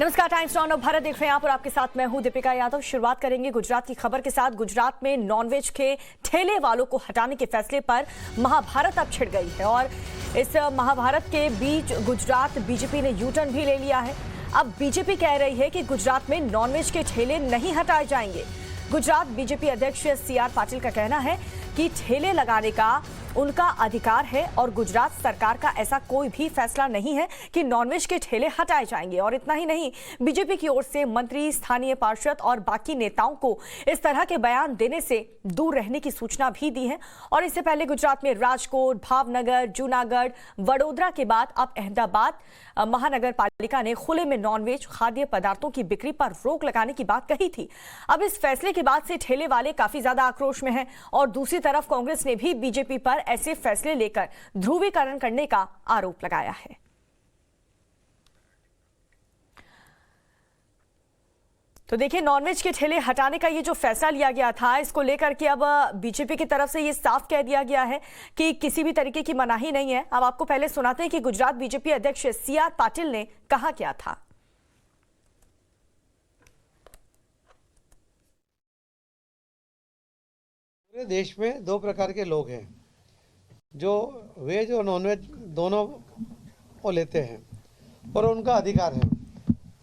नमस्कार, times now Bharat देख रहे हैं आप और आपके साथ मैं हूं दीपिका यादव। शुरुआत करेंगे गुजरात की खबर के साथ। गुजरात में नॉनवेज के ठेले वालों को हटाने के फैसले पर महाभारत अब छिड़ गई है और इस महाभारत के बीच गुजरात बीजेपी ने यू टर्न भी ले लिया है। अब बीजेपी कह रही है कि गुजरात में नॉनवेज के ठेले नहीं हटाए जाएंगे। गुजरात बीजेपी अध्यक्ष CR पाटिल का कहना है कि ठेले लगाने का उनका अधिकार है और गुजरात सरकार का ऐसा कोई भी फैसला नहीं है कि नॉनवेज के ठेले हटाए जाएंगे। और इतना ही नहीं, बीजेपी की ओर से मंत्री, स्थानीय पार्षद और बाकी नेताओं को इस तरह के बयान देने से दूर रहने की सूचना भी दी है। और इससे पहले गुजरात में राजकोट, भावनगर, जूनागढ़, वडोदरा के बाद अब अहमदाबाद महानगर पालिका ने खुले में नॉनवेज खाद्य पदार्थों की बिक्री पर रोक लगाने की बात कही थी। अब इस फैसले के बाद से ठेले वाले काफी ज्यादा आक्रोश में हैं और दूसरी तरफ कांग्रेस ने भी बीजेपी पर ऐसे फैसले लेकर ध्रुवीकरण करने का आरोप लगाया है। तो देखिए, नॉनवेज के ठेले हटाने का ये जो फैसला लिया गया था, इसको लेकर के अब बीजेपी की तरफ से ये साफ कह दिया गया है कि किसी भी तरीके की मनाही नहीं है। अब आपको पहले सुनाते हैं कि गुजरात बीजेपी अध्यक्ष CR पाटिल ने कहा क्या था। पूरे देश में दो प्रकार के लोग हैं, जो वेज और नॉनवेज दोनों को लेते हैं और उनका अधिकार है,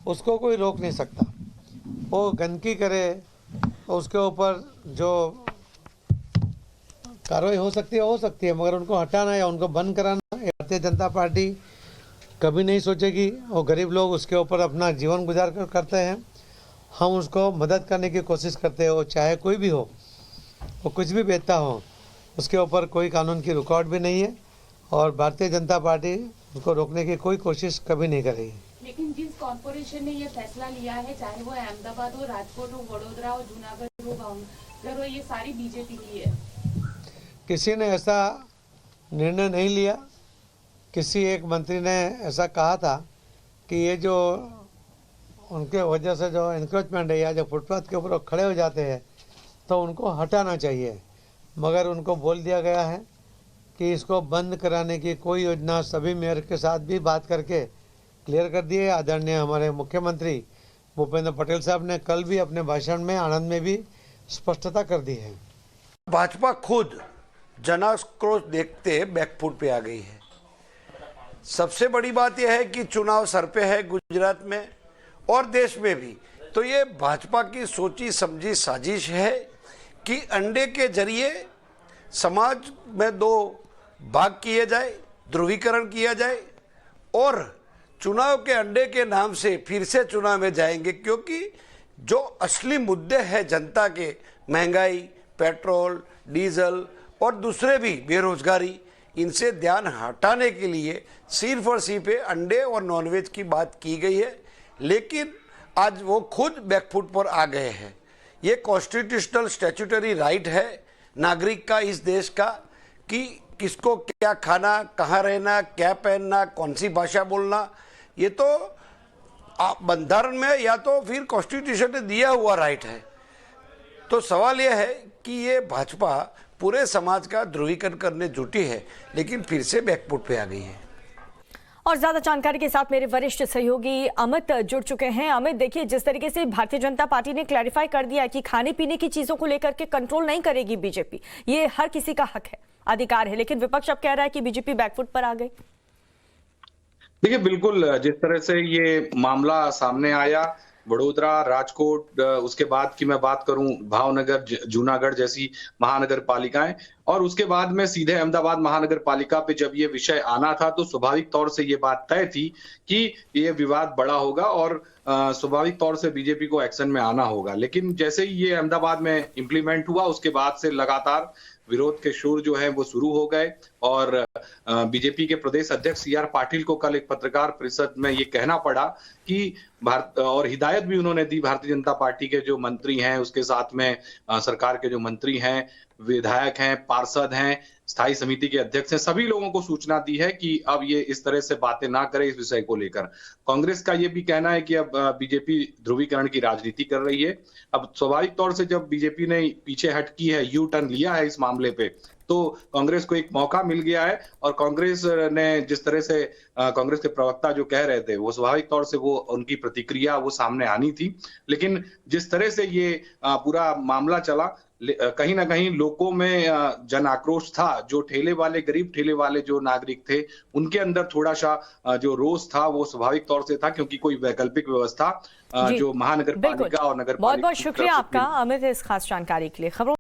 उसको कोई रोक नहीं सकता। वो गंदगी करे तो उसके ऊपर जो कार्रवाई हो सकती है, मगर उनको हटाना या उनको बंद कराना भारतीय जनता पार्टी कभी नहीं सोचेगी। और गरीब लोग उसके ऊपर अपना जीवन गुजार करते हैं, हम उसको मदद करने की कोशिश करते हैं। वो चाहे कोई भी हो, वो कुछ भी बेचता हो, उसके ऊपर कोई कानून की रुकावट भी नहीं है और भारतीय जनता पार्टी उसको रोकने की कोई कोशिश कभी नहीं करेगी। लेकिन जिस कॉर्पोरेशन ने ये फैसला लिया है, चाहे वो अहमदाबाद हो, राजकोट हो, वडोदरा हो, जूनागढ़ हो, भावनगर हो, ये सारी बीजेपी की है। किसी ने ऐसा निर्णय नहीं लिया। किसी एक मंत्री ने ऐसा कहा था कि ये जो उनके वजह से जो इंक्रोचमेंट है या जो फुटपाथ के ऊपर खड़े हो जाते हैं तो उनको हटाना चाहिए, मगर उनको बोल दिया गया है कि इसको बंद कराने की कोई योजना सभी मेयर के साथ भी बात करके क्लियर कर दी है। आदरणीय हमारे मुख्यमंत्री भूपेंद्र पटेल साहब ने कल भी अपने भाषण में आनंद में भी स्पष्टता कर दी है। भाजपा खुद जनाक्रोश देखते बैकफुट पे आ गई है। सबसे बड़ी बात यह है कि चुनाव सर पे है गुजरात में और देश में भी, तो ये भाजपा की सोची समझी साजिश है कि अंडे के जरिए समाज में दो भाग किए जाए, ध्रुवीकरण किया जाए और चुनाव के अंडे के नाम से फिर से चुनाव में जाएंगे। क्योंकि जो असली मुद्दे हैं जनता के, महंगाई, पेट्रोल, डीजल और दूसरे भी बेरोजगारी, इनसे ध्यान हटाने के लिए सिर्फ और सिर्फ अंडे और नॉनवेज की बात की गई है। लेकिन आज वो खुद बैकफुट पर आ गए हैं। ये कॉन्स्टिट्यूशनल स्टैट्यूटरी राइट है नागरिक का, इस देश का, कि किसको क्या खाना, कहाँ रहना, क्या पहनना, कौन सी भाषा बोलना, ये तो बंधारण में या तो फिर कॉन्स्टिट्यूशन ने दिया हुआ राइट है। तो सवाल यह है कि ये भाजपा पूरे समाज का ध्रुवीकरण करने जुटी है, लेकिन फिर से बैकफुट पे आ गई है। और ज्यादा जानकारी के साथ मेरे वरिष्ठ सहयोगी अमित जुड़ चुके हैं। अमित, देखिए, जिस तरीके से भारतीय जनता पार्टी ने क्लैरिफाई कर दिया कि खाने पीने की चीजों को लेकर के कंट्रोल नहीं करेगी बीजेपी, ये हर किसी का हक है, अधिकार है, लेकिन विपक्ष अब कह रहा है कि बीजेपी बैकफुट पर आ गई। देखिए, बिल्कुल जिस तरह से ये मामला सामने आया, वडोदरा, राजकोट, उसके बाद की मैं बात करूं भावनगर, जूनागढ़ जैसी महानगर पालिकाएं, और उसके बाद में सीधे अहमदाबाद महानगर पालिका पे जब ये विषय आना था तो स्वाभाविक तौर से ये बात तय थी कि ये विवाद बड़ा होगा और स्वाभाविक तौर से बीजेपी को एक्शन में आना होगा। लेकिन जैसे ही ये अहमदाबाद में इंप्लीमेंट हुआ, उसके बाद से लगातार विरोध के शोर जो है वो शुरू हो गए और बीजेपी के प्रदेश अध्यक्ष CR पाटिल को कल एक पत्रकार परिषद में ये कहना पड़ा कि भारत, और हिदायत भी उन्होंने दी भारतीय जनता पार्टी के जो मंत्री हैं, उसके साथ में सरकार के जो मंत्री हैं, विधायक हैं, पार्षद हैं, स्थायी समिति के अध्यक्ष हैं, सभी लोगों को सूचना दी है कि अब ये इस तरह से बातें ना करें इस विषय को लेकर। कांग्रेस का ये भी कहना है कि अब बीजेपी ध्रुवीकरण की राजनीति कर रही है। अब स्वाभाविक तौर से जब बीजेपी ने पीछे हट की है, यू टर्न लिया है इस मामले पे, तो कांग्रेस को एक मौका मिल गया है। और कांग्रेस ने जिस तरह से कांग्रेस के प्रवक्ता जो कह रहे थे, वो स्वाभाविक तौर से वो उनकी प्रतिक्रिया वो सामने आनी थी, लेकिन जिस तरह से ये पूरा मामला चला, कहीं ना कहीं लोगों में जन आक्रोश था। जो ठेले वाले, गरीब ठेले वाले जो नागरिक थे, उनके अंदर थोड़ा सा जो रोष था वो स्वाभाविक तौर से था, क्योंकि कोई वैकल्पिक व्यवस्था जो महानगर पालिका और नगर बहुत बहुत शुक्रिया आपका अमित इस खास जानकारी के लिए। खबरों